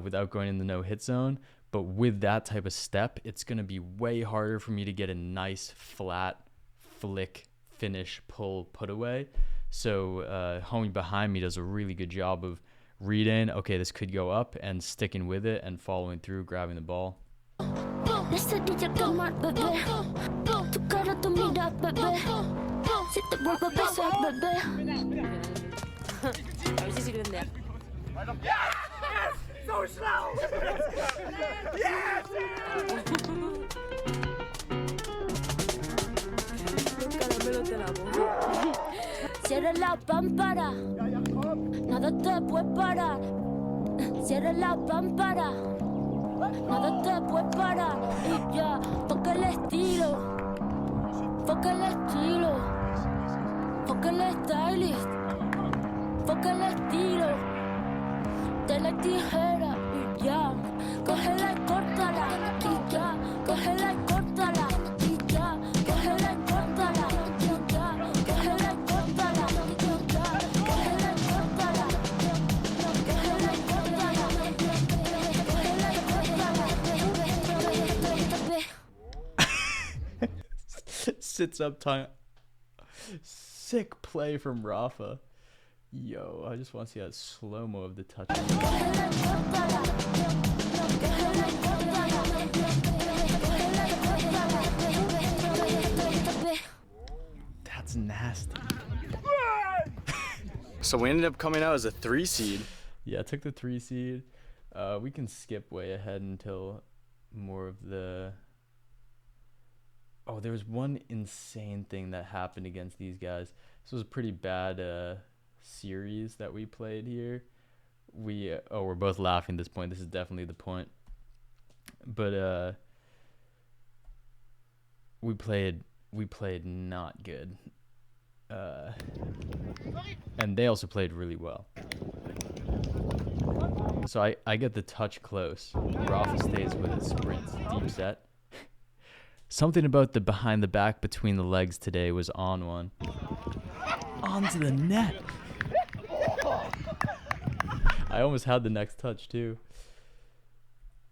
without going in the no hit zone. But with that type of step, it's going to be way harder for me to get a nice flat flick finish pull put away. So homie behind me does a really good job of reading, okay, this could go up, and sticking with it and following through, grabbing the ball. A ver si sirven de algo. Yes! So slow! Yes! Cierra la pámpara, nada te puede parar. Cierra la pámpara, nada te puede parar. Y ya, toca el estilo, toca el estilo, toca el stylist. Foca el estilo de la tijera y ya, cógela y córtala y ya, cógela y córtala y ya, cógela y córtala y ya, cógela y córtala y ya, cógela y córtala, cógela y córtala, cógela y córtala. Sits up time. Sick play from Rafa. Yo, I just want to see that slow-mo of the touch. That's nasty. So we ended up coming out as a 3 seed. Yeah, I took the 3 seed. We can skip way ahead until more of the... Oh, there was one insane thing that happened against these guys. This was a pretty bad series that we played here. We're both laughing at this point. This is definitely the point. But we played not good. And they also played really well. So I get the touch close. Rafa stays with it, sprints, deep set. Something about the behind the back between the legs today was on one. Onto the net. I almost had the next touch too.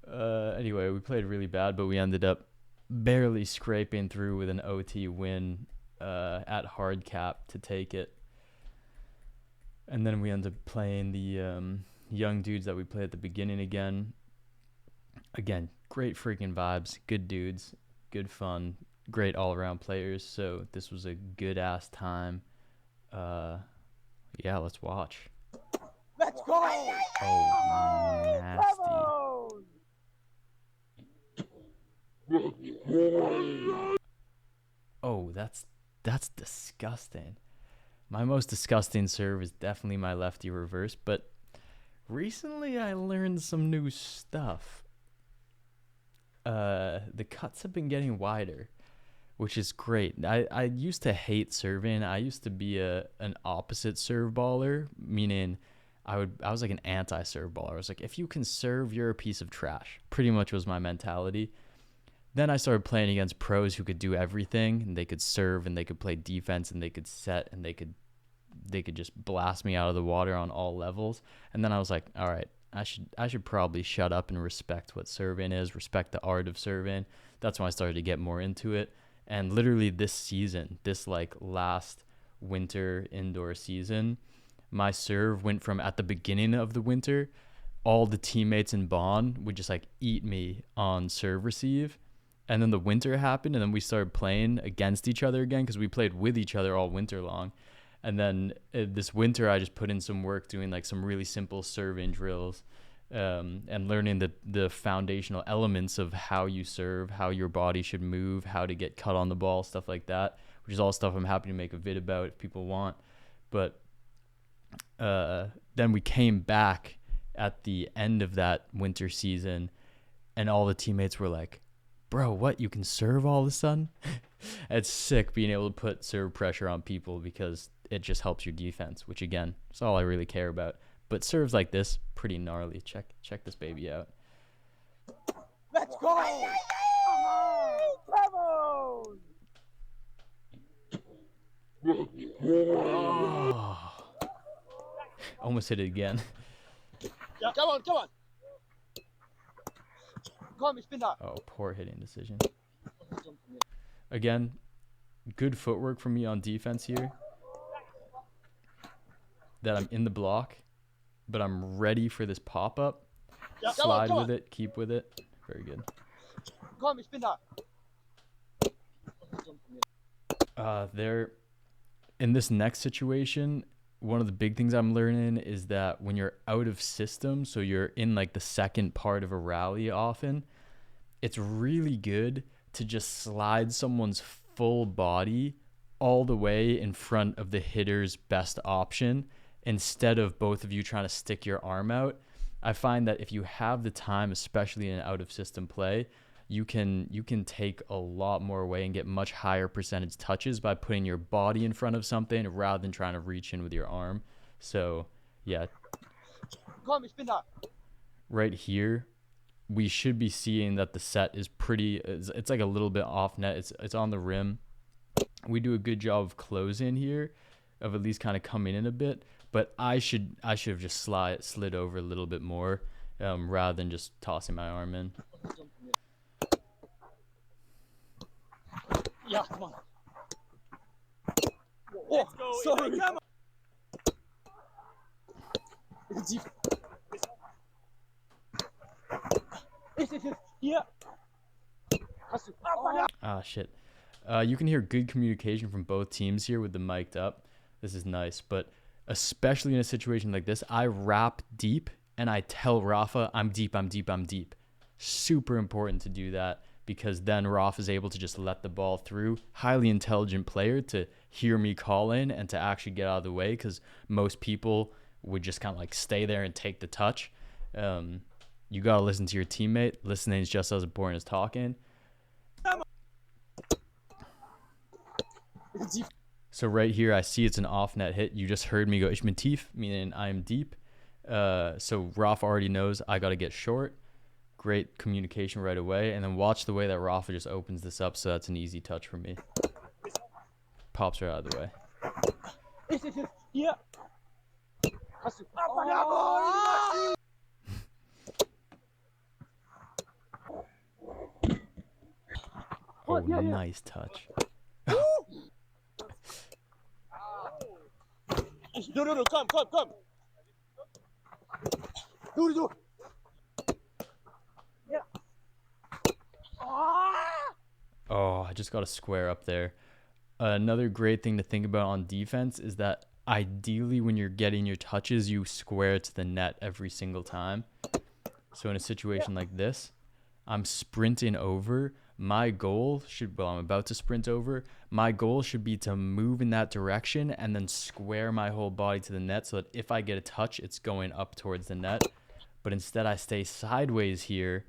Anyway, we played really bad, but we ended up barely scraping through with an OT win at hard cap to take it. And then we ended up playing the young dudes that we played at the beginning again. Again, great freaking vibes, good dudes, good fun, great all-around players. So this was a good-ass time. Yeah, let's watch. Let's go! Oh, nasty. Oh, that's disgusting. My most disgusting serve is definitely my lefty reverse, but recently I learned some new stuff. The cuts have been getting wider, which is great. I used to hate serving. I used to be an opposite serve baller, meaning I was like an anti-serve baller. I was like, if you can serve, you're a piece of trash. Pretty much was my mentality. Then I started playing against pros who could do everything, and they could serve, and they could play defense, and they could set, and they could just blast me out of the water on all levels. And then I was like, all right, I should probably shut up and respect what serving is, respect the art of serving. That's when I started to get more into it. And literally this season, this like last winter indoor season, my serve went from at the beginning of the winter, all the teammates in Bond would just like eat me on serve receive. And then the winter happened, and then we started playing against each other again because we played with each other all winter long. And then this winter, I just put in some work doing like some really simple serving drills and learning the foundational elements of how you serve, how your body should move, how to get cut on the ball, stuff like that, which is all stuff I'm happy to make a vid about if people want. But then we came back at the end of that winter season, and all the teammates were like, bro, what, you can serve all of a sudden? It's sick being able to put serve pressure on people because it just helps your defense, which again, is all I really care about. But serves like this, pretty gnarly. Check this baby out. Let's go! Oh. Almost hit it again. Yeah, come on. Come on, spin that. Oh, poor hitting decision. Again, good footwork from me on defense here. That I'm in the block, but I'm ready for this pop-up. Yeah, Slide with it, keep with it. Very good. Come on, spin that. There, in this next situation, one of the big things I'm learning is that when you're out of system, so you're in like the second part of a rally often, it's really good to just slide someone's full body all the way in front of the hitter's best option instead of both of you trying to stick your arm out. I find that if you have the time, especially in out of system play, you can take a lot more away and get much higher percentage touches by putting your body in front of something rather than trying to reach in with your arm. So yeah, Come on, spin that. right here we should be seeing that the set is it's like a little bit off net. It's on the rim. We do a good job of closing here, of at least kind of coming in a bit, but I should have just slid over a little bit more rather than just tossing my arm in. Yeah, come on. Oh, sorry. Come on. Yeah. Ah, shit. You can hear good communication from both teams here with the mic'd up. This is nice, but especially in a situation like this, I wrap deep and I tell Rafa, I'm deep, I'm deep, I'm deep. Super important to do that, because then Rafa is able to just let the ball through. Highly intelligent player to hear me call in and to actually get out of the way, because most people would just kind of like stay there and take the touch. You got to listen to your teammate. Listening is just as important as talking. So right here, I see it's an off-net hit. You just heard me go, Ich bin tief, meaning I'm deep. So Rafa already knows I got to get short. Great communication right away. And then watch the way that Rafa just opens this up, so that's an easy touch for me. Pops right out of the way. Hier. Hast du. Oh, nice touch. No, come. Do. Yeah. Oh, I just got a square up there. Another great thing to think about on defense is that ideally when you're getting your touches, you square to the net every single time. So in a situation like this, I'm sprinting over. My goal should, well, I'm about to sprint over. My goal should be to move in that direction and then square my whole body to the net, so that if I get a touch, it's going up towards the net. But instead I stay sideways here,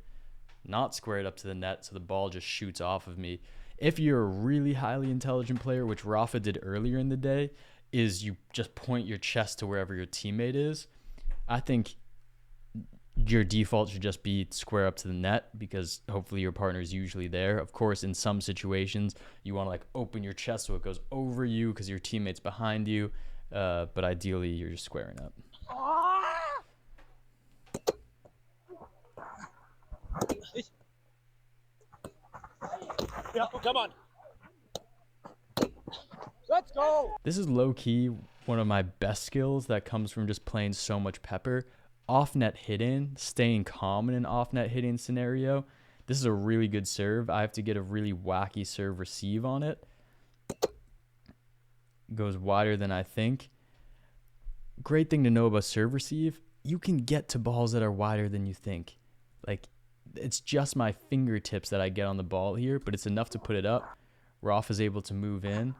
not squared up to the net, so the ball just shoots off of me. If you're a really highly intelligent player, which Rafa did earlier in the day, is you just point your chest to wherever your teammate is. I think your default should just be square up to the net, because hopefully your partner is usually there. Of course, in some situations, you want to like open your chest so it goes over you because your teammate's behind you. But ideally, you're just squaring up. Yeah, come on. Let's go. This is low-key one of my best skills that comes from just playing so much pepper. Off-net hitting, staying calm in an off-net hitting scenario. This is a really good serve. I have to get a really wacky serve receive on it. Goes wider than I think. Great thing to know about serve receive, you can get to balls that are wider than you think. Like, it's just my fingertips that I get on the ball here, but it's enough to put it up. Rafa's able to move in.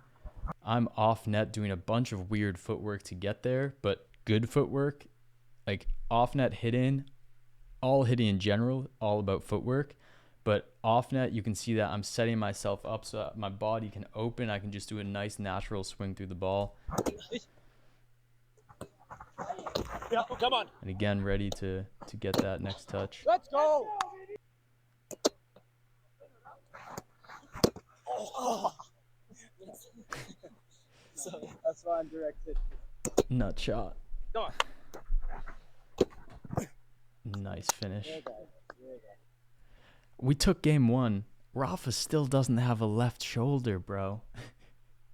I'm off net doing a bunch of weird footwork to get there, but good footwork. Like off net hitting, all hitting in general, all about footwork. But off net, you can see that I'm setting myself up so that my body can open. I can just do a nice natural swing through the ball. Yeah, come on. And again, ready to get that next touch. Let's go. Oh. That's why I'm directed. Nut shot. Come on. Nice finish. We took game one. Rafa still doesn't have a left shoulder, bro.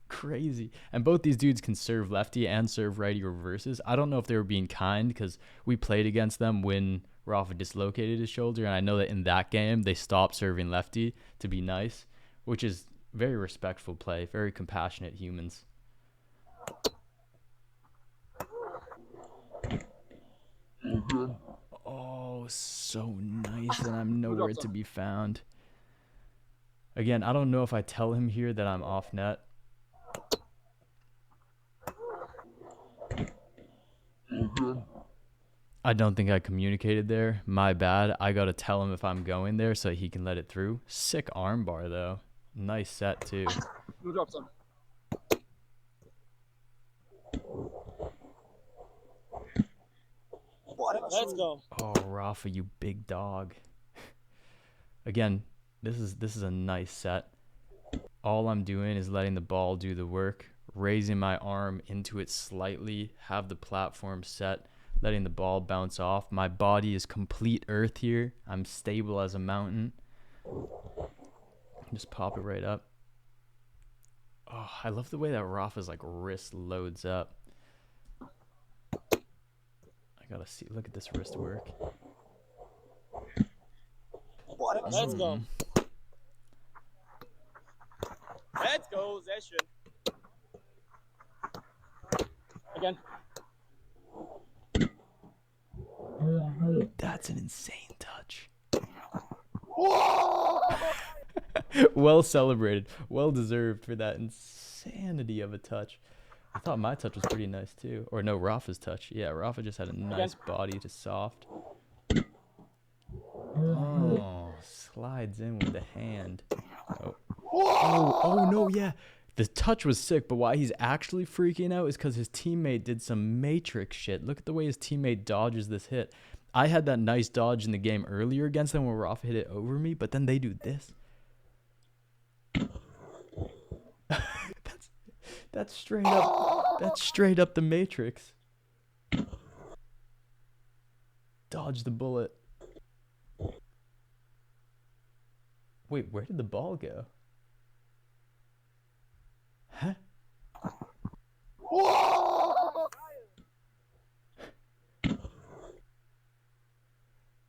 Crazy. And both these dudes can serve lefty and serve righty reverses. I don't know if they were being kind, because we played against them when Rafa dislocated his shoulder, and I know that in that game they stopped serving lefty to be nice, which is very respectful play, very compassionate humans. Oh, so nice, and I'm nowhere to be found. Again, I don't know if I tell him here that I'm off net. I don't think I communicated there. My bad. I got to tell him if I'm going there so he can let it through. Sick arm bar, though. Nice set, too. We'll drop some. Let's go. Oh, Rafa, you big dog. Again, this is a nice set. All I'm doing is letting the ball do the work, raising my arm into it slightly, have the platform set, letting the ball bounce off. My body is complete earth here. I'm stable as a mountain. Just pop it right up. Oh, I love the way that Rafa's like wrist loads up. I gotta see. Look at this wrist work. Let's go. Let's go, sehr schön. Again. That's an insane touch. Well celebrated. Well deserved for that insanity of a touch. I thought my touch was pretty nice too. Or no, Rafa's touch. Yeah, Rafa just had a nice body to soft. Oh, slides in with the hand. Oh no, yeah. The touch was sick, but why he's actually freaking out is because his teammate did some Matrix shit. Look at the way his teammate dodges this hit. I had that nice dodge in the game earlier against them when Rafa hit it over me, but then they do this. That's straight up. That's straight up the Matrix. Dodge the bullet. Wait, where did the ball go? Huh?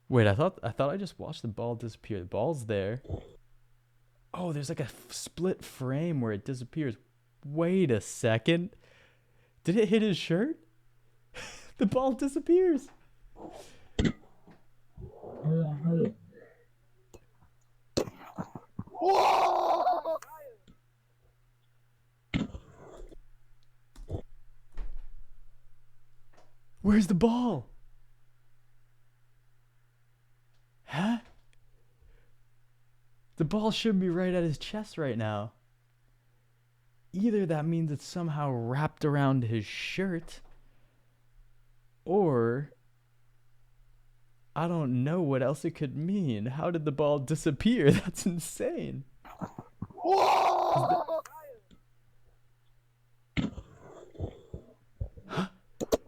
Wait, I thought I just watched the ball disappear. The ball's there. Oh, there's like a split frame where it disappears. Wait a second. Did it hit his shirt? The ball disappears. Where's the ball? Huh? The ball should be right at his chest right now. Either that means it's somehow wrapped around his shirt, or I don't know what else it could mean. How did the ball disappear? That's insane.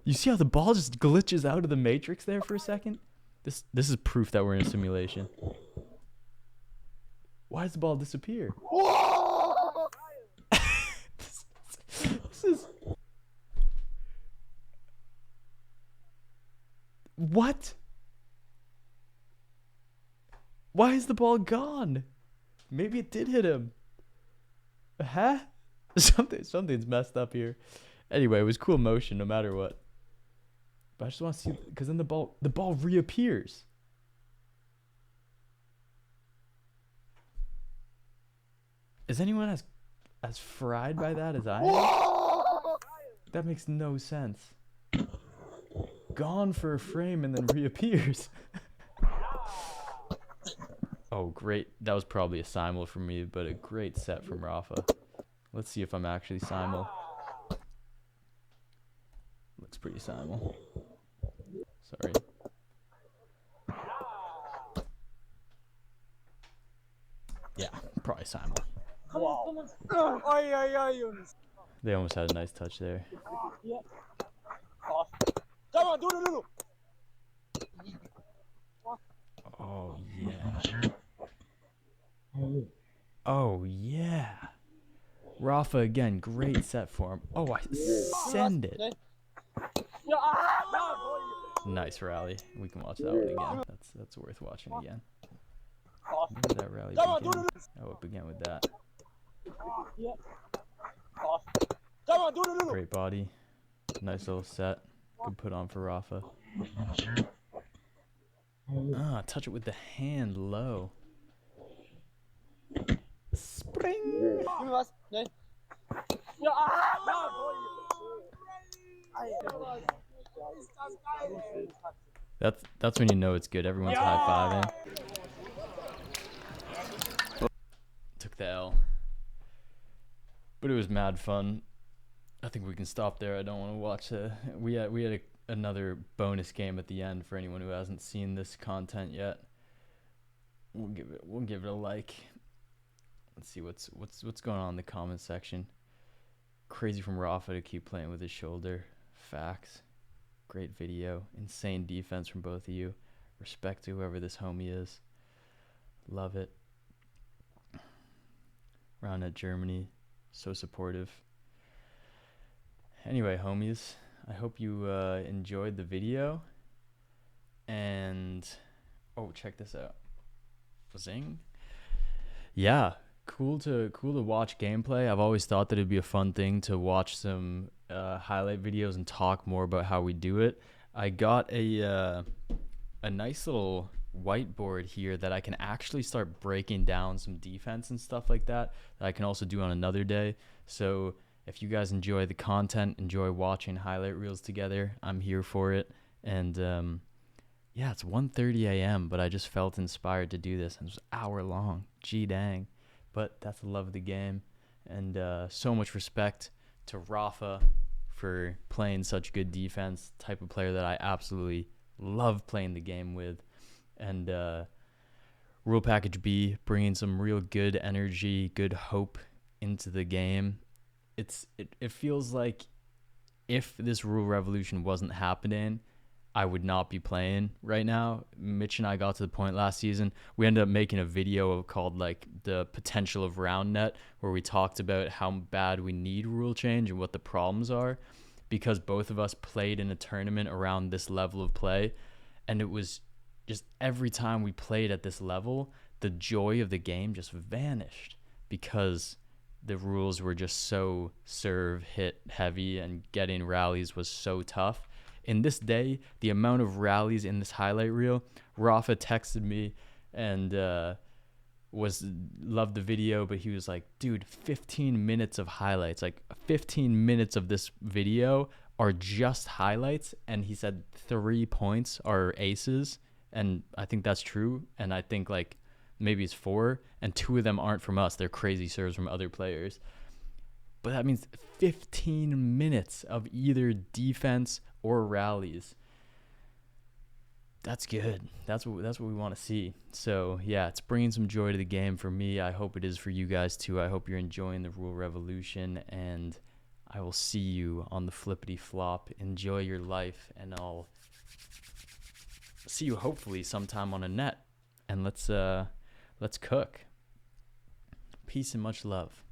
You see how the ball just glitches out of the Matrix there for a second? This is proof that we're in a simulation. Why does the ball disappear? This is... What? Why is the ball gone? Maybe it did hit him. Huh? Something's messed up here. Anyway, it was cool motion no matter what. But I just want to see, because then the ball reappears. Is anyone as fried by that as I am? That makes no sense. Gone for a frame and then reappears. Oh, great. That was probably a simul for me, but a great set from Rafa. Let's see if I'm actually simul. Looks pretty simul. Sorry. Yeah, probably simul. They almost had a nice touch there. Oh yeah. Oh yeah. Rafa again, great set for him. Oh, I send it. Nice rally. We can watch that one again. That's worth watching again. Where did that rally begin? Oh, it began with that. Great body. Nice little set. Good put on for Rafa. Ah, touch it with the hand low. Spring! That's when you know it's good. Everyone's high-fiving. Took the L. But it was mad fun. I think we can stop there. I don't want to watch we had another bonus game at the end for anyone who hasn't seen this content yet. We'll give it a like. Let's see what's going on in the comment section. Crazy from Rafa to keep playing with his shoulder. Facts. Great video. Insane defense from both of you. Respect to whoever this homie is. Love it. Roundnet Germany. So supportive. Anyway, homies, I hope you enjoyed the video. And oh, check this out. Zing. Yeah, cool to watch gameplay. I've always thought that it'd be a fun thing to watch some highlight videos and talk more about how we do it. I got a a nice little whiteboard here that I can actually start breaking down some defense and stuff like that I can also do on another day. So if you guys enjoy the content, enjoy watching highlight reels together, I'm here for it. And yeah, it's 1:30 a.m., but I just felt inspired to do this. And it was an hour long. Gee dang. But that's the love of the game. And so much respect to Rafa for playing such good defense, type of player that I absolutely love playing the game with. And Rule Package B bringing some real good energy, good hope into the game. It feels like if this rule revolution wasn't happening, I would not be playing right now. Mitch and I got to the point last season. We ended up making a video called like the potential of Roundnet, where we talked about how bad we need rule change and what the problems are, because both of us played in a tournament around this level of play. And it was just every time we played at this level, the joy of the game just vanished because the rules were just so serve hit heavy and getting rallies was so tough. In this day, the amount of rallies in this highlight reel, Rafa texted me and loved the video, but he was like, dude, 15 minutes of highlights, like 15 minutes of this video are just highlights. And he said 3 points are aces. And I think that's true. And I think like maybe it's 4, and 2 of them aren't from us. They're crazy serves from other players. But that means 15 minutes of either defense or rallies. That's good. That's what we want to see. So yeah, it's bringing some joy to the game for me. I hope it is for you guys too. I hope you're enjoying the rule revolution, and I will see you on the flippity flop. Enjoy your life, and I'll see you hopefully sometime on a net. And let's cook. Peace and much love.